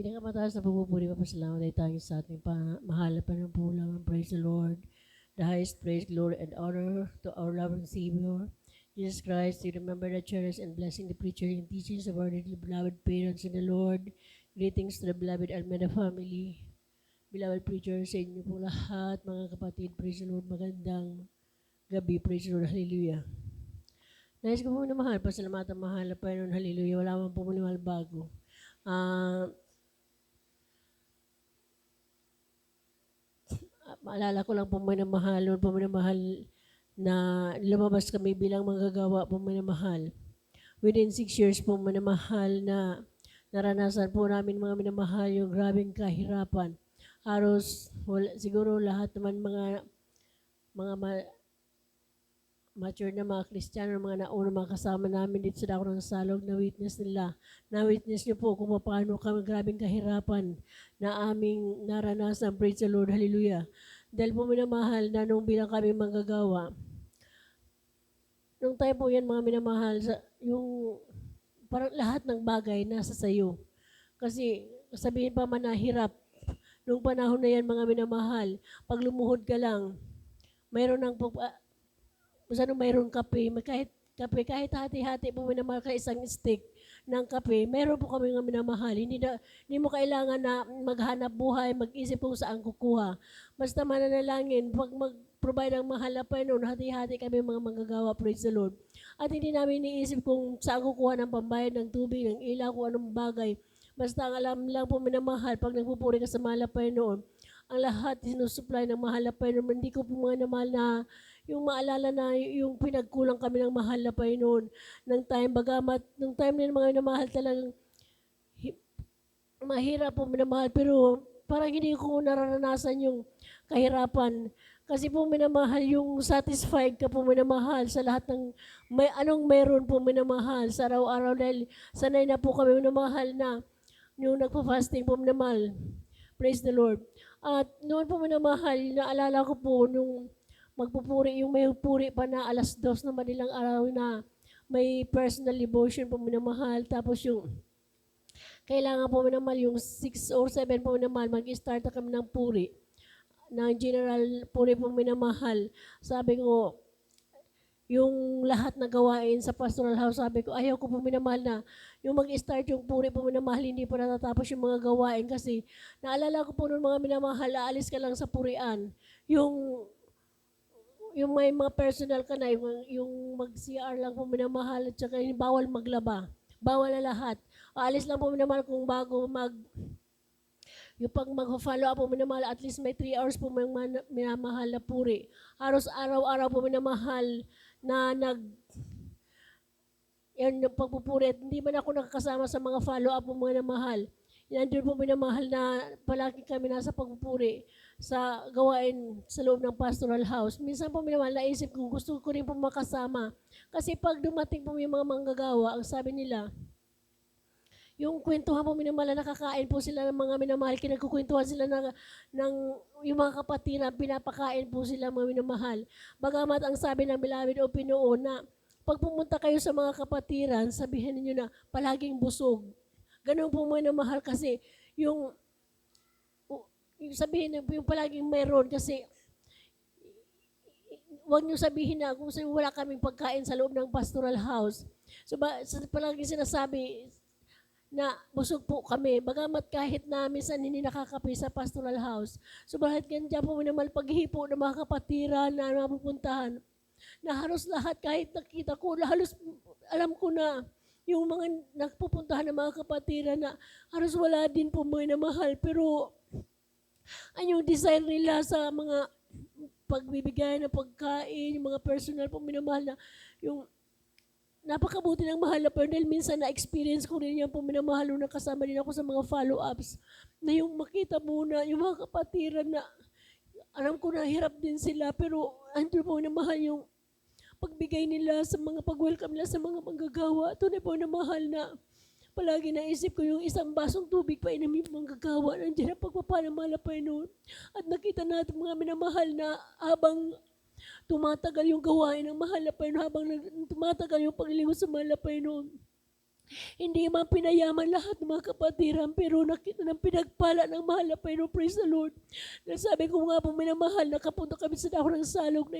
Pinakamataas na pagpupuri pa pasalamat ay tanging sa ating mahal na Panginoon. Praise the Lord. The highest praise, glory, and honor to our loving Savior, Jesus Christ. We remember the cherish and blessing the preacher and teachings of our dearly beloved parents in the Lord. Greetings to the beloved Almeida family. Beloved preacher, sa inyo po lahat, mga kapatid, praise the Lord. Magandang gabi, praise the Lord. Hallelujah. Nais ko po na mahal, pasalamatan mahal na Panginoon. Hallelujah. Wala man po maniwal bago. Maalala ko lang po minamahal, noon po minamahal na lumabas kami bilang manggagawa po minamahal. Within 6 years po minamahal na naranasan po namin mga minamahal yung grabing kahirapan. Halos, siguro lahat naman mga mature na mga Kristiyano, mga nauna mga kasama namin dito sa Dako ng Salog na witness nila. Na-witness niyo po kung paano kami grabing kahirapan na aming naranasan. Praise the Lord. Hallelujah. Dahil po minamahal na nung bilang kami manggagawa, nung tayo po yan mga minamahal, yung parang lahat ng bagay nasa sayo. Kasi sabihin pa man na hirap, nung panahon na yan mga minamahal, pag lumuhod ka lang, mayroon ng mayroon kape, kahit hati-hati po minamahal ka isang stick ng kape, mayroon po kami nga minamahal. Hindi mo kailangan na maghanap buhay, mag-isip kung saan kukuha. Basta mananalangin, pag mag-provide ang mahal na Panginoon, hati-hati kami mga manggagawa, praise the Lord. At hindi namin iniisip kung saan kukuha ng pambayad ng tubig, ng ilaw, kung anong bagay. Basta ang alam lang po minamahal, pag nagpupuri ka sa mahal na Panginoon, ang lahat sinusupply ng mahal na Panginoon. Hindi ko po mga namahal na yung maalala na yung pinagkulang kami ng mahal na Panginoon ng time, bagamat nung time na mga namahal talagang mahirap po minamahal, pero parang hindi ko nararanasan yung kahirapan. Kasi po minamahal yung satisfied ka po minamahal sa lahat ng anong meron po minamahal sa araw-araw dahil sanay na po kami minamahal na yung nagpa-fasting po minamahal. Praise the Lord. At noon po minamahal, naalala ko po nung magpupuri, yung may puri pa na 2:00 na madilang araw na may personal devotion po minamahal. Tapos yung kailangan po minamahal, yung 6 or 7 po minamahal, mag-start na kami ng puri. Ng general puri po minamahal. Sabi ko, yung lahat na gawain sa pastoral house, sabi ko, ayaw ko po minamahal na yung mag-start yung puri po minamahal, hindi pa natatapos yung mga gawain kasi naalala ko po noon mga minamahal, aalis ka lang sa purian. Yung may mga personal ka na, yung mag-CR lang po minamahal at saka yung bawal maglaba. Bawal na lahat. Aalis lang po minamahal kung bago yung pag mag-follow up po minamahal, at least may 3 hours po minamahal na puri. Halos araw-araw po minamahal na yan yung pagpupuri. Hindi man ako nakakasama sa mga follow-up po minamahal. Nandun po minamahal na palagi kami nasa pagpupuri sa gawain sa loob ng pastoral house. Minsan po minamahal, naisip ko, gusto ko rin po makasama. Kasi pag dumating po yung mga manggagawa, ang sabi nila, yung kwentuhan po minamahal, nakakain po sila ng mga minamahal, kinagkukwentuhan sila ng yung mga kapatiran, pinapakain po sila mga minamahal. Bagamat ang sabi ng beloved o Pinoon na pag pumunta kayo sa mga kapatiran, sabihin niyo na palaging busog. Ganun po minamahal kasi yung sabihin na yung palaging mayroon kasi huwag niyo sabihin na kung wala kaming pagkain sa loob ng pastoral house. So palagi sinasabi na busog po kami, bagamat kahit na minsan hindi nakakape sa pastoral house. So bakit ganyan po naman paghihipo ng mga kapatiran na mapupuntahan, na halos lahat kahit nakita ko, halos alam ko na yung mga nagpupuntahan ng mga kapatiran na halos wala din po mga namahal, pero yung design nila sa mga pagbibigay ng pagkain, yung mga personal po minamahal na yung napakabuti ng mahal na pero dahil minsan na-experience ko rin yan po minamahal na kasama din ako sa mga follow-ups na yung makita muna yung mga kapatiran na alam ko na hirap din sila pero andun po minamahal yung pagbigay nila sa mga pag-welcome nila sa mga manggagawa. Ito na po minamahal na palagi naisip ko yung isang basong tubig pa inamin manggagawa. Nandiyan ang pagpapalamala pa noon. At nakita natin mga minamahal na habang tumatagal yung gawain ng mahal na Panginoon, habang tumatagal yung paglilingkod sa mahal na Panginoon, Hindi man pinayaman lahat ng mga kapatiran, pero nakita ng pinagpala ng mahal na Panginoon. Praise the Lord. Nasabi ko nga po, minamahal, nakapunta kami sa dako ng salog,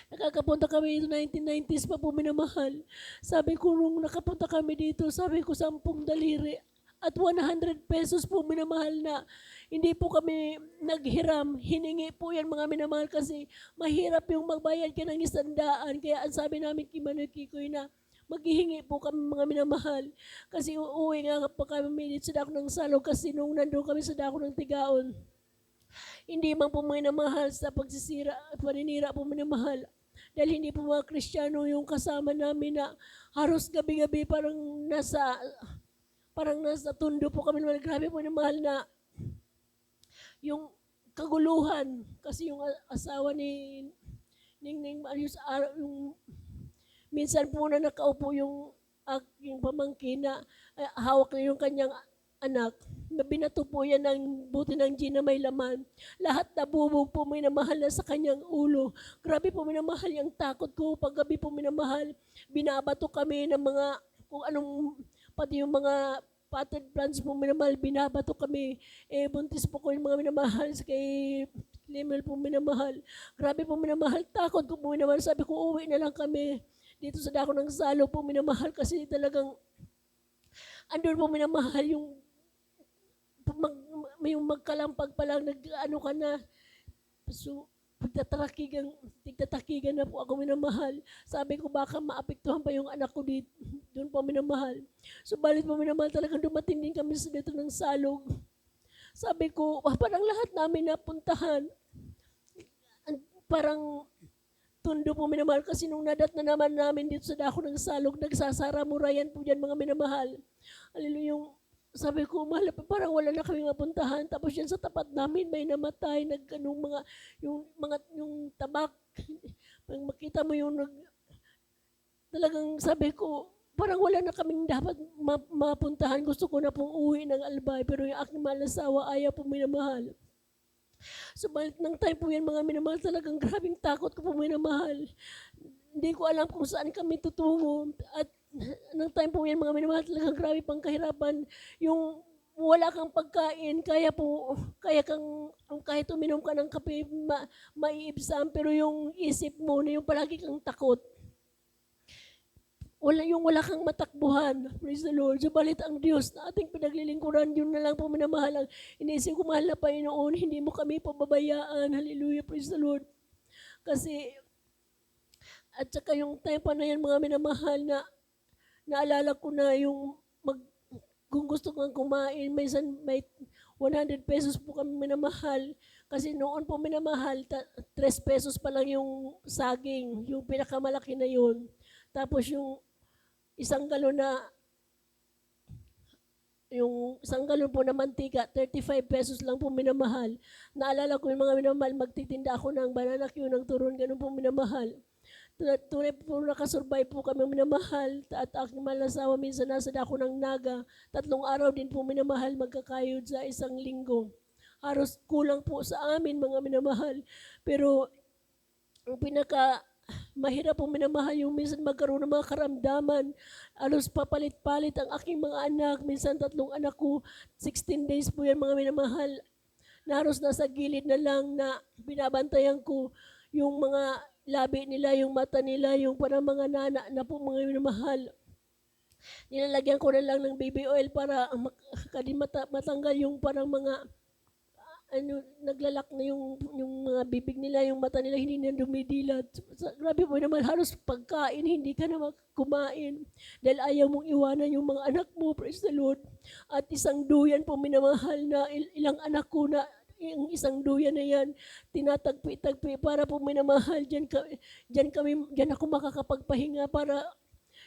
nakakapunta kami dito 1990s pa po, minamahal. Sabi ko, nung nakapunta kami dito, sabi ko, 10 daliri at 100 pesos po, minamahal, na hindi po kami naghiram. Hiningi po yan, mga minamahal, kasi mahirap yung magbayad ka ng 100. Kaya ang sabi namin kay Manoy Kikoy na maghihingi po kami, mga minamahal. Kasi uuwi nga pa kami dito sa dako ng salog, kasi nung nandun kami sa dako ng Tigaon, hindi man po minamahal sa pagsisira at paninira po minamahal. Dahil hindi po mga Kristiyano yung kasama namin na halos gabi-gabi parang nasa tundo po kami naman. Grabe po minamahal na yung kaguluhan. Kasi yung asawa ni Ningning Marius, yung minsan po na nakaupo yung pamangkin na hawak na yung kanyang anak, na binato po yan ng buti ng gin na may laman. Lahat nabubog po, minamahal na sa kanyang ulo. Grabe po minamahal yung takot ko. Paggabi po minamahal, binabato kami ng mga, kung anong, pati yung mga potted plants po minamahal, binabato kami. Buntis po ko yung mga minamahal kay Limel po minamahal. Grabe po minamahal, takot ko po minamahal. Sabi ko, uwi na lang kami dito sa dako ng salog po minamahal, kasi talagang andun po minamahal yung magkalampag pa lang, nag-ano ka na. So, tigtatakigan na po ako minamahal. Sabi ko, baka maapektuhan pa yung anak ko dito. Doon po minamahal. So, balit po minamahal, talagang dumating din kami sa dito ng salog. Sabi ko, parang lahat namin napuntahan. Parang tundo po minamahal, kasi nung nadat na naman namin dito sa dako ng salog, nagsasara murayan po dyan, mga minamahal. Hallelujah. Sabi ko, mahal, parang wala na kami mapuntahan. Tapos yan sa tapat namin, may namatay, yung tabak. Pag makita mo talagang sabi ko, parang wala na kaming dapat mapuntahan. Gusto ko na pong uwi ng Albay, pero yung aking mahal na asawa, ayaw po minamahal. So, balik ng time po yan, mga minamahal, talagang grabing takot ko po minamahal. Hindi ko alam kung saan kami tutungo. At ng time po yan, mga minamahal, talagang grabe pang kahirapan. Yung wala kang pagkain, kahit uminom ka ng kape, maiibsan, pero yung isip mo na yung palagi kang takot. Wala kang matakbuhan. Praise the Lord. So, balit ang Diyos na ating pinaglilingkuran, yun na lang po minamahal. Iniisip ko, mahal na Panginoon, hindi mo kami pababayaan. Hallelujah. Praise the Lord. Kasi, at saka yung time pa na yan, mga minamahal, na naalala ko na yung kung gusto kang kumain, minsan may 100 pesos po kami minamahal. Kasi noon po minamahal, 3 pesos pa lang yung saging, yung pinakamalaki na yun. Tapos yung isang galon po na mantika, 35 pesos lang po minamahal. Naalala ko yung mga minamahal, magtitinda ako ng banana Q, ng turon, ganun po minamahal. Tunay po nakasurvive po kami minamahal, at aking mahal na asawa minsan nasa dako ng Naga. 3 araw din po minamahal magkakayod sa isang linggo. Halos kulang po sa amin, mga minamahal. Pero ang mahirap po minamahal yung minsan magkaroon ng mga karamdaman. Alos papalit-palit ang aking mga anak. Minsan 3 anak ko, 16 days po yan, mga minamahal. Na halos nasa gilid na lang, na binabantayan ko yung mga labi nila, yung mata nila, yung parang mga nana na po, mga minamahal. Nilalagyan ko na lang ng baby oil para matanggal yung parang mga naglalak na yung mga bibig nila, yung mata nila hindi na dumidilat. Grabe po naman, halos pagkain, hindi ka na kumain dahil ayaw mong iwanan yung mga anak mo. Praise the Lord. At isang duyan po minamahal, na ilang anak ko na yung isang duyan na yan, tinatagpi-tagpi para po minamahal. Diyan ako makakapagpahinga, para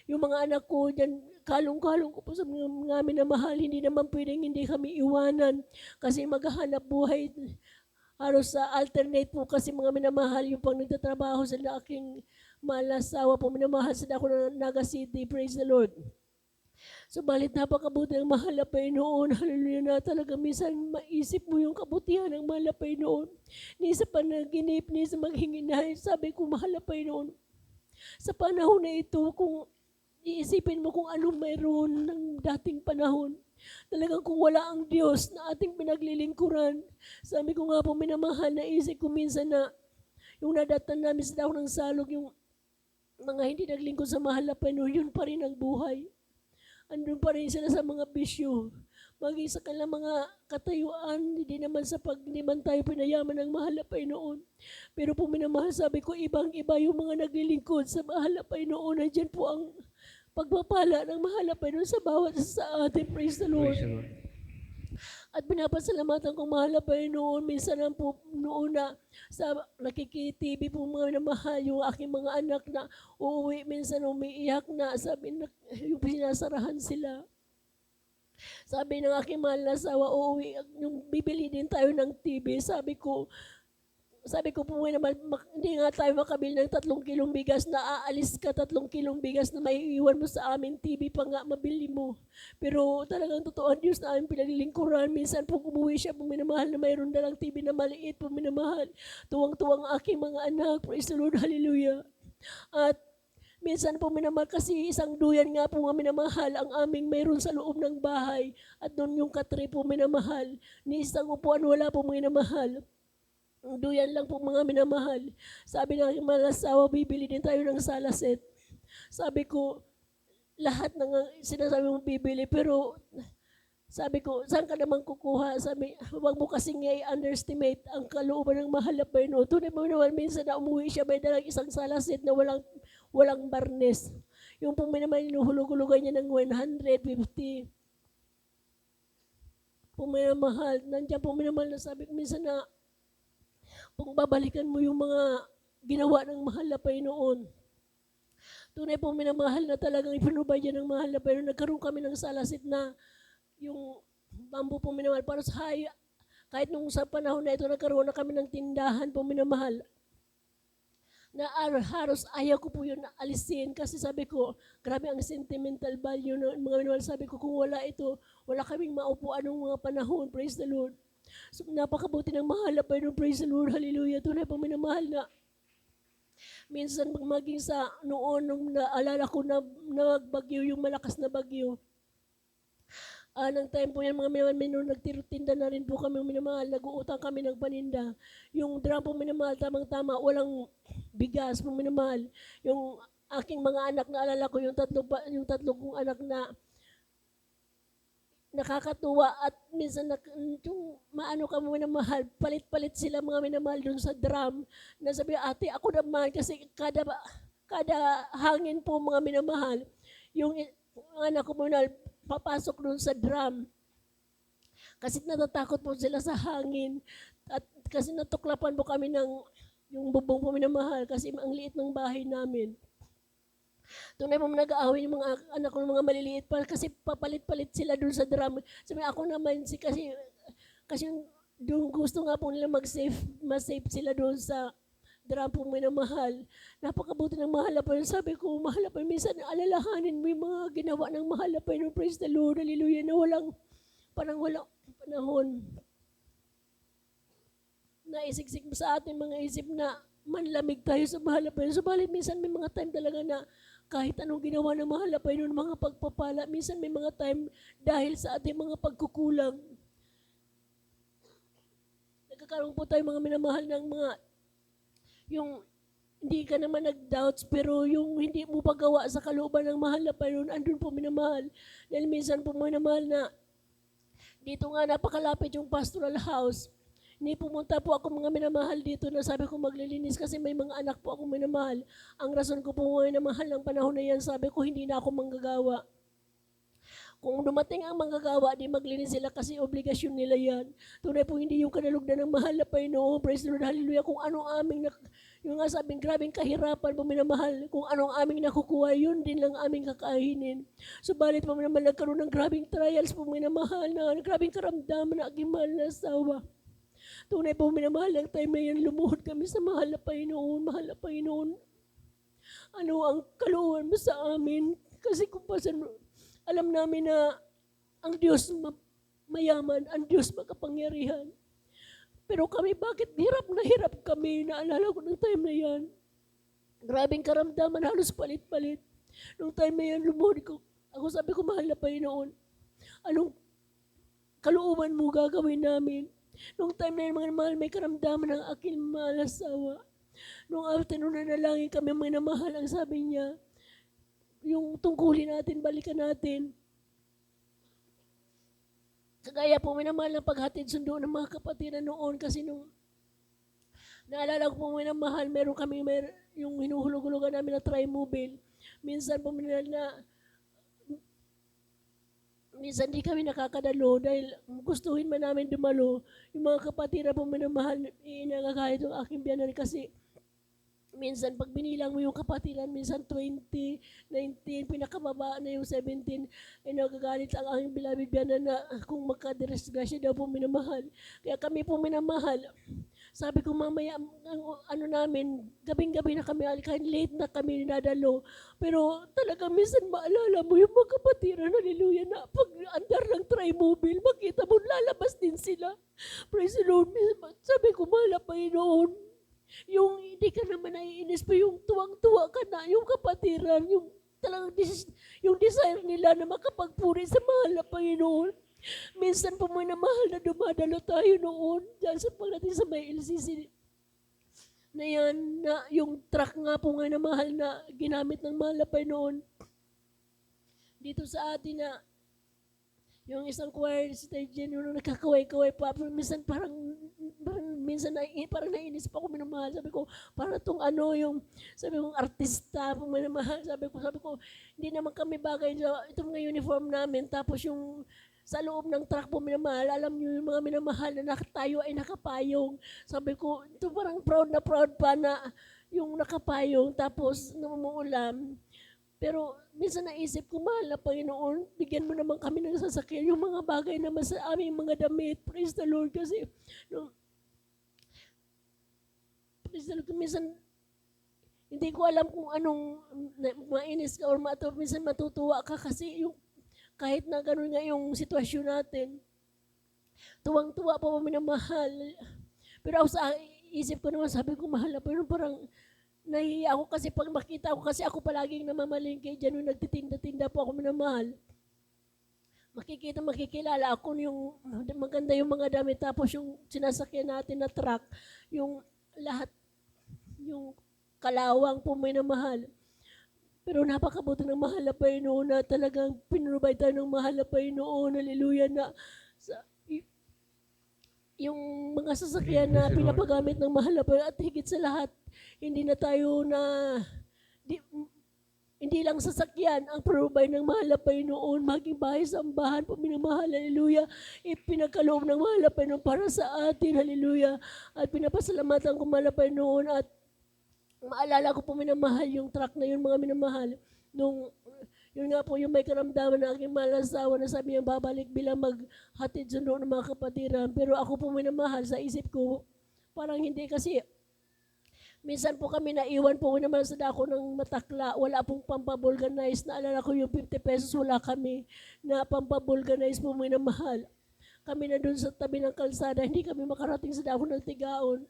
yung mga anak ko diyan, kalong-kalong ko po sa mga minamahal. Hindi naman pwedeng hindi kami iwanan, kasi maghahanap buhay. Halos sa alternate po, kasi mga minamahal, yung pang nagtatrabaho sa aking mahal na asawa po minamahal sa ako na Naga City. Praise the Lord. So, balit napakabuti ng mahal na Panginoon. Hallelujah, na talaga minsan maisip mo yung kabutihan ng mahal na Panginoon. Ni sa panaginip, ni sa maghinginay, sabi ko, mahal na Panginoon, sa panahon na ito, kung iisipin mo kung anong mayroon ng dating panahon. Talagang kung wala ang Diyos na ating pinaglilingkuran. Sabi ko nga po, minamahal, naisip ko minsan na yung nadatan namin sa dahon ng salog, yung mga hindi naglingkod sa mahal na Panginoon, yun pa rin ang buhay. Andun pa rin sila sa mga bisyo. Maging sa kanilang mga katayuan, hindi naman sa hindi man tayo pinayaman ng mahal na Panginoon. Pero po minamahal, sabi ko, ibang-iba yung mga naglilingkod sa mahal na Panginoon. Nandiyan po ang pagpapala ng mahal na Panginoon sa bawat isa sa atin. Praise the Lord. Praise the Lord. At pinapasalamatan kong mahal na Panginoon, minsan lang po noon na sa nakikitv po mga minamahal, yung aking mga anak na uuwi, minsan umiiyak na, sabi na, yung pinasarahan sila. Sabi ng aking mahal na asawa, uuwi, yung bibili din tayo ng TV, sabi ko po naman, hindi nga tayo makabili ng 3 kilong bigas na aalis ka 3 kilong bigas na may iwan mo sa amin, TV pa nga mabili mo. Pero talagang totoo ang Diyos na aming pinaglilingkuran. Minsan po umuwi siya po minamahal na mayroon dalang TV na maliit po minamahal. Tuwang-tuwang aking mga anak. Praise the Lord, hallelujah. At minsan po minamahal kasi isang duyan nga po nga minamahal ang aming mayroon sa loob ng bahay. At doon yung katre po minamahal. Ni isang upuan wala po minamahal. Duyan lang po mga minamahal. Sabi ng mga asawa, bibili din tayo ng sala set. Sabi ko, lahat ng sinasabi mo bibili, pero sabi ko, saan ka naman kukuha? Sabi, huwag mo kasing i-underestimate ang kalooban ng mahal na Panginoon. Tunay mo naman, minsan na umuwi siya, may dalang isang sala set na walang barnes. Yung pong naman inuhulog-hulugan niya ng 150. Puminamahal. Nandiyan po minamahal na sabi ko, minsan na kung babalikan mo yung mga ginawa ng mahal na Panginoon. Tunay po minamahal na talagang ipinubay niya ng mahal na Panginoon. Nagkaroon kami ng salasit na yung bamboo po minamahal. Para sa kahit nung sa panahon na ito, nagkaroon na kami ng tindahan po minamahal. Na halos ayaw ko po yun alisin kasi sabi ko, grabe ang sentimental value ng mga minamahal. Sabi ko, kung wala ito, wala kaming maupuan ng mga panahon. Praise the Lord. So, napakabuti ng mahal na Panginoon. Praise the Lord. Hallelujah. Tunay pang minamahal na minsan maging sa noon nung naalala ko na nagbagyo, yung malakas na bagyo. Nang time po yan, mga minamahal, nagtitinda na rin po kami minamahal. Nag-uutang kami ng paninda. Yung drum po minamahal, tamang-tama, walang bigas po minamahal. Yung aking mga anak, naalala ko yung tatlo kong anak na nakakatuwa at minsan yung maano ka mo minamahal, palit-palit sila mga minamahal dun sa drum na sabi, ate ako naman kasi kada hangin po mga minamahal, yung anak ko minamahal, papasok dun sa drum kasi natatakot po sila sa hangin at kasi natuklapan po kami ng yung bubong po minamahal kasi ang liit ng bahay namin. Tunay po nag-aaway yung mga anak ko, mga maliliit pa, kasi papalit-palit sila doon sa drum. Sabi ako naman, kasi doon gusto nga po nila mas-safe sila doon sa drum po minamahal. Napakabuti ng mahal na Panginoon. Sabi ko, mahal na Panginoon, minsan alalahanin mo yung mga ginawa ng mahal na Panginoon. Praise the Lord, hallelujah, na walang panahon. Naisiksik mo sa ating mga isip na manlamig tayo sa mahal na Panginoon. Subalit minsan may mga time talaga na kahit anong ginawa ng mahal na Panginoon, mga pagpapala, minsan may mga time dahil sa ating mga pagkukulang. Nagkakaroon po tayo mga minamahal ng mga, yung hindi ka naman nag-doubts, pero yung hindi mo pagawa sa kalooban ng mahal na Panginoon, andun po minamahal. Dahil minsan po minamahal na, dito nga napakalapit yung pastoral house. Hindi pumunta po ako mga minamahal dito na sabi ko maglilinis kasi may mga anak po ako minamahal. Ang rason ko po minamahal ng panahon na yan, sabi ko hindi na ako manggagawa. Kung dumating ang manggagawa, di maglinis sila kasi obligasyon nila yan. Tunay po hindi yung kanalugdan ng mahal na Panginoon. Praise the Lord, hallelujah. Kung anong aming, yung nga sabing grabing kahirapan po minamahal, kung anong aming nakukuha, yun din lang aming kakainin. Subalit po minamahal, nagkaroon ng grabing trials po minamahal, na grabing karamdaman na aking mahal na asawa. Tunay po minamahal ng time na yan, lumuhod kami sa mahal na Panginoon, mahal na Panginoon. Ano ang kalooban mo sa amin? Kasi kung pasan, alam namin na ang Diyos mayaman, ang Diyos makapangyarihan. Pero kami, bakit hirap na hirap kami? Naalala ko ng time na yan. Grabing karamdaman, halos palit-palit. Nung time na yan, lumuhod ko. Ako sabi ko, mahal na Panginoon, anong kalooban mo gagawin namin? Nung time na yan, mga mahal, may karamdaman ng aking mahal na asawa. Nung afternoon na nalangin kami, minamahal, ang sabi niya, yung tungkulin natin, balikan natin. Kagaya po, minamahal ng paghatid sundo ng mga kapatiran noon kasi nung naalala ko po minamahal, meron kami yung hinuhulog-hulugan namin na tri-mobile. Minsan po minsan di kami nakakadalo dahil gustuhin man namin dumalo. Yung mga kapatiran po minamahal, inagagahit yung aking biyanan kasi minsan pag binilang mo yung kapatiran, minsan 20, 19, pinakababa na yung 17, ay nagagalit ang aking beloved biyanan na kung magkadisgrasya daw po minamahal. Kaya kami po minamahal. Sabi ko mamaya, ano namin, gabing-gabi na kami, kahit late na kami nadalo. Pero talaga minsan maalala mo yung mga kapatiran, hallelujah, na pag andar ng tri-mobile, makita mo lalabas din sila. Praise the Lord. Sabi ko, mahal na Panginoon, yung hindi ka naman naiinis pa, yung tuwang-tuwa ka na, yung kapatiran, yung talagang yung desire nila na makapagpuri sa mahal na Panginoon. Minsan po mo na mahal na dumadalo tayo noon dyan sa pagdating sa may LCC na yan, na yung truck nga po nga na mahal na ginamit ng mahal na Panginoon dito sa atin na yung isang choir stage yung nagkakaway-kaway pa. Pero minsan parang naiinis pa ako minamahal. Sabi ko, parang itong sabi ko, artista po minamahal. Sabi ko, hindi naman kami bagay sa itong mga uniform namin. Tapos yung sa loob ng truck po minamahal, alam niyo yung mga minamahal na tayo ay nakapayong. Sabi ko, ito parang proud pa na yung nakapayong tapos namumuulam. Pero minsan naisip ko, mahal na Panginoon, bigyan mo naman kami ng sasakyan, yung mga bagay naman sa aming mga damit. Praise the Lord. Kasi, praise the Lord, minsan, hindi ko alam kung anong mainis ka or minsan matutuwa ka kasi yung kahit na gano'n nga yung sitwasyon natin, tuwang-tuwa pa minamahal. Pero ako sa isip ko naman, sabi ko, mahal na Panginoon, parang nahihiya ako kasi pag makita ko, kasi ako palaging namamalingke dyan nung nagtitinda-tinda po ako minamahal. Makikilala ako yung maganda yung mga damit, tapos yung sinasakyan natin na truck, yung lahat, yung kalawang po minamahal. Pero napakabuti ng mahal na Panginoon na talagang pinrovide tayo ng mahal na Panginoon. Hallelujah na yung mga sasakyan na pinapagamit ng mahal na Panginoon at higit sa lahat, hindi lang sasakyan ang provide ng mahal na Panginoon, maging bahay sambahan po minamahal, hallelujah, ipinagkaloob ng mahal na Panginoon para sa atin, hallelujah, at pinapasalamatan ko mahal na Panginoon at maalala ko po minamahal yung truck na yun, mga minamahal. Yun nga po yung may karamdaman na aking mahal na asawa na sabi niya babalik bilang maghatid sundo ng mga kapatiran. Pero ako po minamahal sa isip ko, parang hindi kasi minsan po kami naiwan po naman sa dako ng matakla. Wala pong pampabulganize. Naalala ko yung 50 pesos, wala kami na pampabulganize po minamahal. Kami na dun sa tabi ng kalsada, hindi kami makarating sa dako ng Tigaon.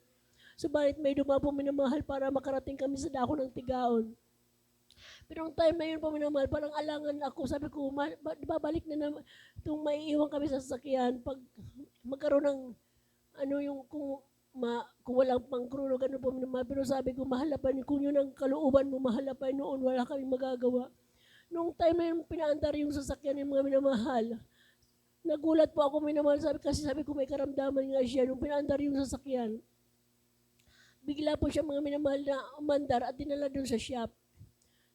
Subalit may dumapo minamahal para makarating kami sa dako ng Tigaon. Pero ang time na yun po minamahal, parang alangan ako. Sabi ko, babalik na naman itong maiiwan kami sa sasakyan pag magkaroon ng kung walang pangkruno, gano'n po minamahal. Pero sabi ko, mahal na pa, kung yun ang kalooban mo, mahal na pa noon, wala kami magagawa. Nung time na yun, pinaandar yung sasakyan ng mga minamahal. Nagulat po ako minamahal, sabi ko may karamdaman nga siya nung pinaandar yung sasakyan. Bigla po siya mga minamahal na umandar at dinala doon sa shop.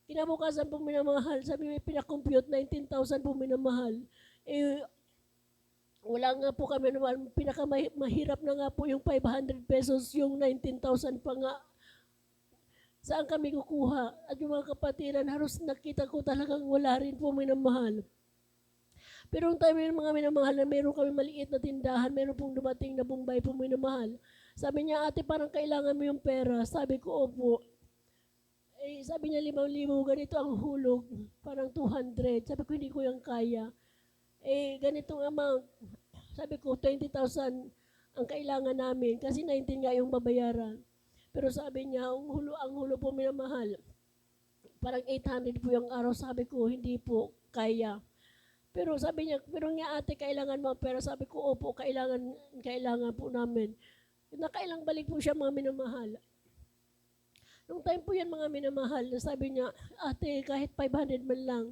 Kinabukasan po minamahal, sabi may pinakompute, 19,000 po minamahal. Wala nga po kami naman, pinakamahirap na nga po yung 500 pesos, yung 19,000 pa nga. Saan kami kukuha? At yung mga kapatiran, halos nakita ko talagang wala rin po minamahal. Pero yung time yung mga minamahal na meron kami maliit na tindahan, meron pong dumating na Bombay po minamahal. Sabi niya, ate, parang kailangan mo yung pera. Sabi ko, opo. Sabi niya, 5,000, ganito ang hulog. Parang 200. Sabi ko, hindi ko yung kaya. Ganitong amount. Sabi ko, 20,000 ang kailangan namin. Kasi 19 nga yung babayaran. Pero sabi niya, ang hulo po minamahal. parang 800 po yung araw. Sabi ko, hindi po kaya. Pero sabi niya, pero nga ate, kailangan mo pera. Sabi ko, opo, kailangan po namin. Nakailang balik po siya mga minamahal. Nung time po yan mga minamahal, sabi niya, ate, kahit 500 man lang.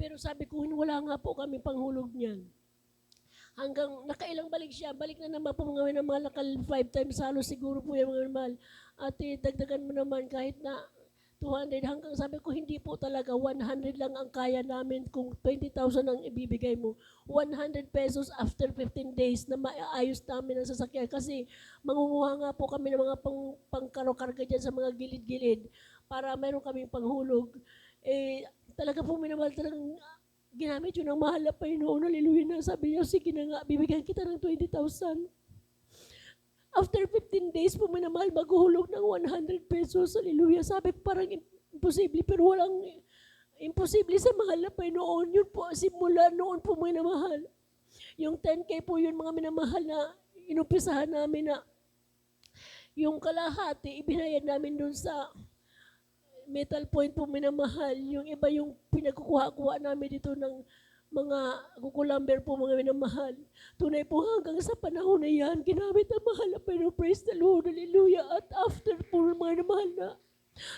Pero sabi ko, wala nga po kami panghulog niyan. Hanggang nakailang balik siya, balik na naman po mga minamahal, nakal 5 times halos siguro po yung mga minamahal. Ate, dagdagan mo naman kahit na 200, hanggang sabi ko, hindi po talaga, 100 lang ang kaya namin kung 20,000 ang ibibigay mo. 100 pesos after 15 days na maayos namin ang sasakyan. Kasi mangunguha nga po kami ng mga pangkaro-karga dyan sa mga gilid-gilid para meron kaming panghulog. Talaga po minamahal talagang ginamit yun ang mahal na Panginoon. Hallelujah na. Sabi niya, sige na nga, bibigyan kita ng 20,000. After 15 days po minamahal, maghuhulog ng 100 pesos. Hallelujah. Sabi ko parang imposible, pero walang imposible sa mahal na Panginoon. Yun po, simula noon po minamahal. Yung 10K po yun mga minamahal na inumpisahan namin na yung kalahati, ibinayad namin dun sa Metal Point po minamahal. Yung iba yung pinagkukuha-kuha namin dito ng mga kukulamber po mga minamahal. Tunay po hanggang sa panahon na yan, ginamit ang mahal na pero praise the Lord, hallelujah. At after po mga minamahal na,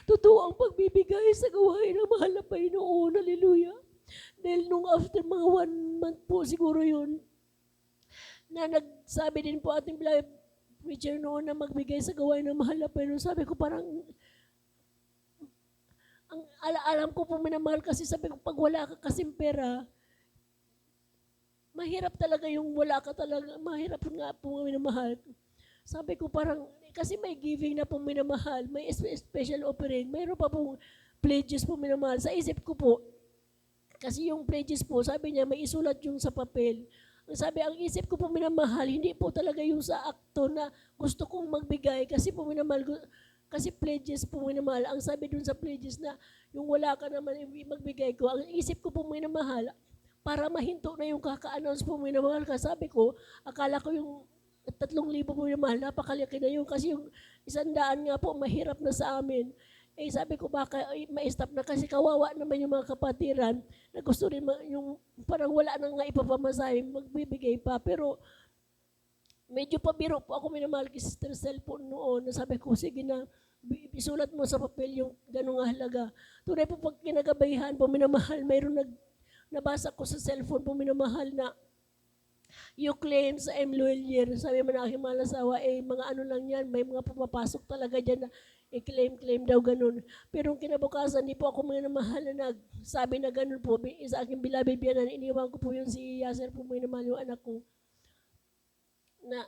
totoo ang pagbibigay sa gawain ng mahal na Panginoon, hallelujah. Dahil nung after mga 1 month po siguro yun, na nagsabi din po ating preacher noon na magbigay sa gawain ng mahal na Panginoon. Sabi ko parang, alam ko po minamahal kasi sabi ko pag wala ka kasing pera, mahirap talaga yung wala ka talaga, mahirap nga po minamahal. Sabi ko parang, kasi may giving na po minamahal, may special offering, mayroon pa pong pledges po minamahal. Sa isip ko po, kasi yung pledges po, sabi niya may isulat yung sa papel. Sabi, ang isip ko po minamahal, hindi po talaga yung sa akto na gusto kong magbigay kasi po minamahal, kasi pledges po minamahal. Ang sabi dun sa pledges na yung wala ka naman magbigay ko, ang isip ko po minamahal, para mahinto na yung kaka-announce po minamahal ka. Sabi ko, akala ko yung 3,000 po minamahal, napakalaki na yun kasi yung 100 nga po mahirap na sa amin. Sabi ko baka ma-stop na kasi kawawa naman yung mga kapatiran na gusto rin yung parang wala na nga ipapamasahe, magbibigay pa. Pero medyo pabiro po ako minamahal kay Sister Cellphone noon. Sabi ko, sige na, isulat mo sa papel yung ganong halaga. Tunay po pag kinagabayhan po minamahal, mayroon nabasa ko sa cellphone po minamahal na you claim sa MLoyer. Sabi mo na aking mahal na asawa, mga ano lang yan, may mga pumapasok talaga dyan na i-claim daw ganun. Pero kinabukasan, di po ako minamahal na nagsabi na ganun po. Sa aking beloved biyanan, iniwan ko po yun si Yasser po minamahal yung anak ko na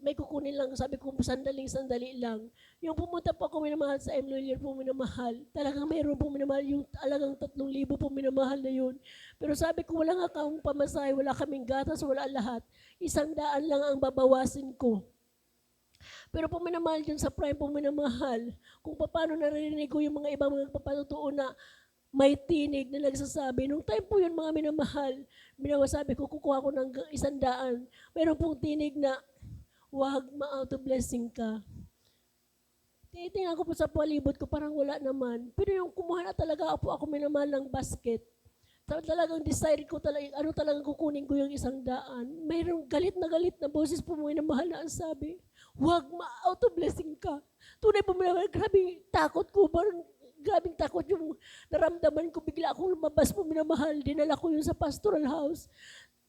may kukunin lang, sabi ko, sandali lang. Yung pumunta po ako minamahal sa MLoyer po minamahal, talagang mayroon po minamahal, yung alagang 3,000 po minamahal na yun. Pero sabi ko, wala nga kang pamasahe, wala kaming gatas, wala lahat. 100 lang ang babawasin ko. Pero po minamahal yun sa Prime po minamahal, kung paano narinig ko yung mga ibang mga papatutuo na may tinig na nagsasabi. Nung time po yun mga minamahal, sabi ko, kukuha ko ng 100. Meron pong tinig na, wag ma-out of blessing ka. Titingnan ko po sa palibot ko, parang wala naman. Pero yung kumuha na talaga ako minamahal ng basket. Talagang decide ko talaga, ano talagang kukunin ko yung 100. Mayroong galit na boses po mga minamahal na ang sabi, wag ma-out of blessing ka. Tunay po minamahal, grabe takot ko, parang grabing takot yung naramdaman ko. Bigla akong lumabas po minamahal, dinala ko yun sa pastoral house.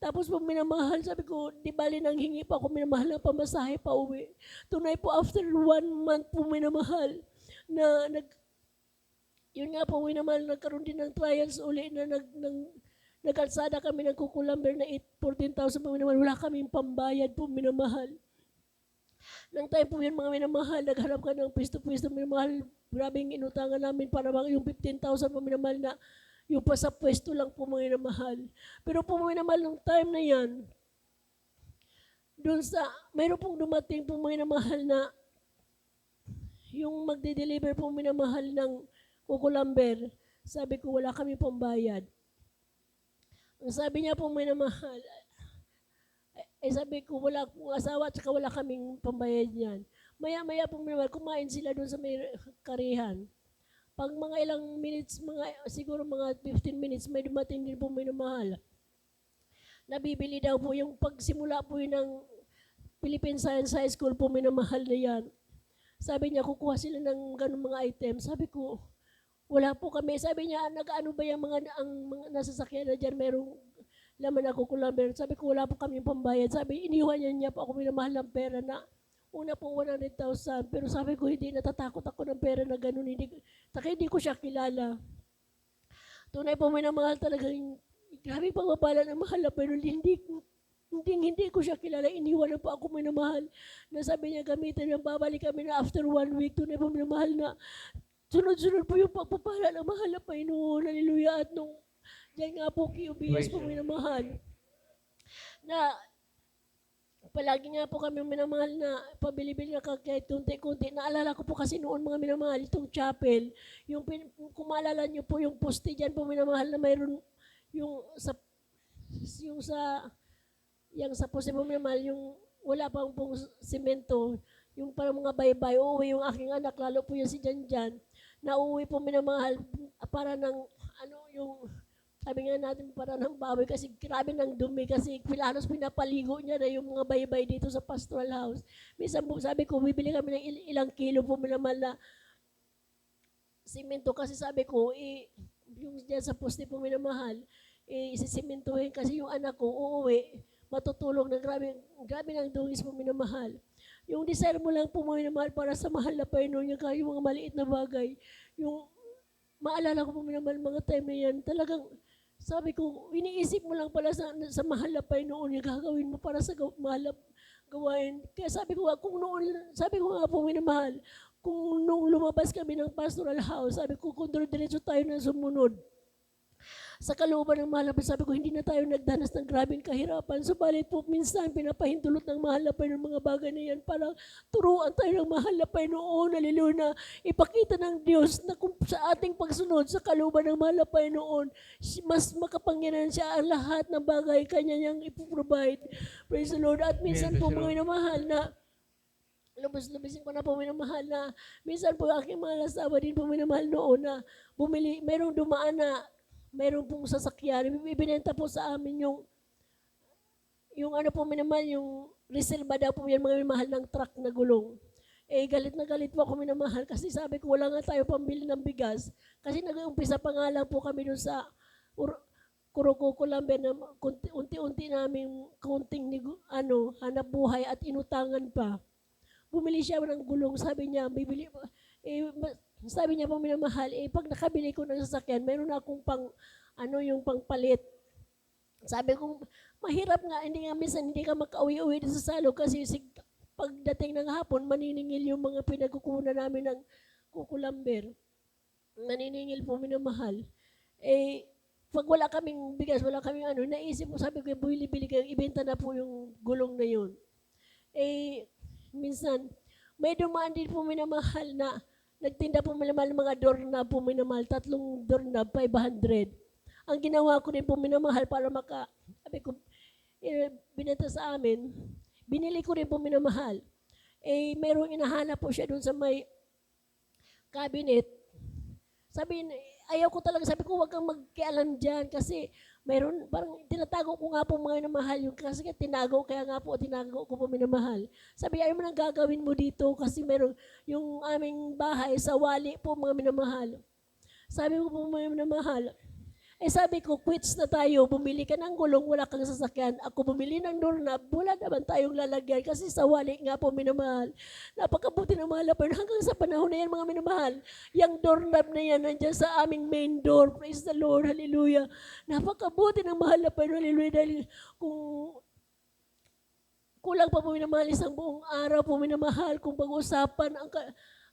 Tapos po minamahal, sabi ko, di bali nang hingi pa ako minamahal ng pamasahe pa uwi. Tunay po after 1 month po minamahal, na yun nga po minamahal, nagkaroon din ng trials uli na nagkalsada kami ng kukulamber na 14,000 po minamahal. Wala kaming pambayad po minamahal. Nang time po yun mga minamahal, naghanap ka ng pwesto-pwesto minamahal. Grabing inutangan namin para yung 15,000 po minamahal na yung pa sa pwesto lang po mga minamahal. Pero po mga minamahal nung time na yan, doon sa, mayroon pong dumating po mga minamahal na yung magde-deliver po minamahal ng kukulamber, sabi ko wala kami pambayad. Ang sabi niya po minamahal, sabi ko wala akong asawa at saka wala kaming pambayad niyan. Maya-maya po minamahal, kumain sila doon sa may karihan. Pag mga ilang minutes, siguro mga 15 minutes, may dumating din po minamahal. Nabibili daw po yung pagsimula po yun ng Philippine Science High School po, minamahal na yan. Sabi niya, kukuha sila ng ganung mga item. Sabi ko, wala po kami. Sabi niya, nag-ano ba yung ang mga nasasakyan na dyan, merong laman ako kulamber. Sabi ko, wala po kami pambayad. Sabi, iniwan niya po ako minamahal ng pera na una po 100,000. Pero sabi ko, hindi, natatakot ako ng pera na ganun. Hindi ko siya kilala. Tunay po minamahal talaga yung grabe pagpapala ng mahal na pero hindi ko siya kilala. Iniwan na po ako minamahal. Na sabi niya gamitin na babalik kami na after 1 week. Tunay po minamahal na sunod-sunod po yung pagpapala ng mahal na Panginoon. Hallelujah. At nung diyan nga po QBS po minamahal. Na palagi nga po kami minamahal na pabili-bili na kahit kunti-kunti. Naalala ko po kasi noon mga minamahal, itong chapel, kung maalala niyo po yung poste dyan po minamahal na mayroon yung sa poste po minamahal, yung wala pang pong semento, yung parang mga baybay, uuwi yung aking anak, lalo po yung si Janjan, na uuwi po minamahal para ng, yung sabi nga natin para ng baboy kasi grabe ng dumi kasi halos pinapaligo niya na yung mga baybay dito sa pastoral house. Minsan po sabi ko, bibili kami ng ilang kilo po minamahal na simento kasi sabi ko, yung dyan sa poste po minamahal, isisimentohin kasi yung anak ko uuwi, matutulog na grabe ng dungis po minamahal. Yung desire mo lang po minamahal para sa mahal na Panginoon niya, kaya yung mga maliit na bagay, yung maalala ko po minamahal mga time na yan, talagang sabi ko, iniisip mo lang pala sa mahal na Panginoon yung gagawin mo para sa mahal na gawain. Kaya sabi ko nga po minamahal, kung nung lumabas kami ng pastoral house, sabi ko, kung diretso tayo na sumunod sa kalooban ng mahal na Panginoon, sabi ko, hindi na tayo nagdanas ng grabing kahirapan. Subalit po, minsan, pinapahintulot ng mahal na Panginoon mga bagay na yan para turuan tayo ng mahal na Panginoon, hallelujah, na ipakita ng Diyos na kung sa ating pagsunod sa kalooban ng mahal na Panginoon, mas makapangyarihan siya ang lahat ng bagay kanya niyang ipoprovide. Praise the Lord. At minsan po, mga minamahal na lubos-lubisin ko na po minamahal na minsan po aking mga asawa din po minamahal noon na bumili, merong dumaan na mayroon pong sasakyan, ibinenta po sa amin yung ano po minamahal, yung reserva daw po yan mga minamahal ng truck na gulong. Galit na galit po ako minamahal kasi sabi ko wala nga tayo pambili ng bigas. Kasi nag-umpisa pa nga lang po kami doon sa Kurokuko Lamber na unti-unti namin kunting hanap buhay at inutangan pa. Bumili siya ng gulong, sabi niya, sabi niya po minamahal, pag nakabili ko ng sasakyan, meron na akong yung pangpalit. Sabi ko, mahirap nga, minsan hindi ka makauwi-uwi sa salog kasi pagdating ng hapon, maniningil yung mga pinagkukunan namin ng kukulamber. Maniningil po minamahal. Pag wala kaming bigas, wala kaming naisip ko, sabi ko, bili-bili kayo, ibenta na po yung gulong na yun. Minsan, may dumaan din po minamahal na nagtinda po minamahal mga doorknob po minamahal, 3 doorknob, 500. Ang ginawa ko din po minamahal para sabi ko, binenta sa amin, binili ko rin po minamahal. Merong inahanap po siya doon sa may cabinet. Ayaw ko talaga, sabi ko, huwag kang magkialam dyan kasi parang tinatago ko nga po mga minamahal yung kasi tinago ko po minamahal. Sabi, ayaw mo nang gagawin mo dito kasi meron yung aming bahay sa wali po mga minamahal. Sabi ko po mga minamahal, sabi ko, quits na tayo, bumili ka ng gulong, wala kang sasakyan. Ako bumili ng doorknob, wala naman tayong lalagyan kasi sa wali nga po minamahal. Napakabuti ng mahal na Panginoon. Hanggang sa panahon na yan mga minamahal, yung doorknob na yan nandyan sa aming main door. Praise the Lord, hallelujah. Napakabuti ng mahal na Panginoon, hallelujah. Dahil kung kulang pa po minamahal, isang buong araw po minamahal, kung pag-usapan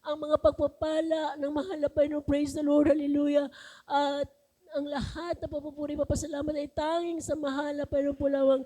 ang mga pagpapala ng mahal na Panginoon, praise the Lord, hallelujah. At ang lahat na papupuri, papasalamat ay tanging sa mahal na Panginoon po lamang.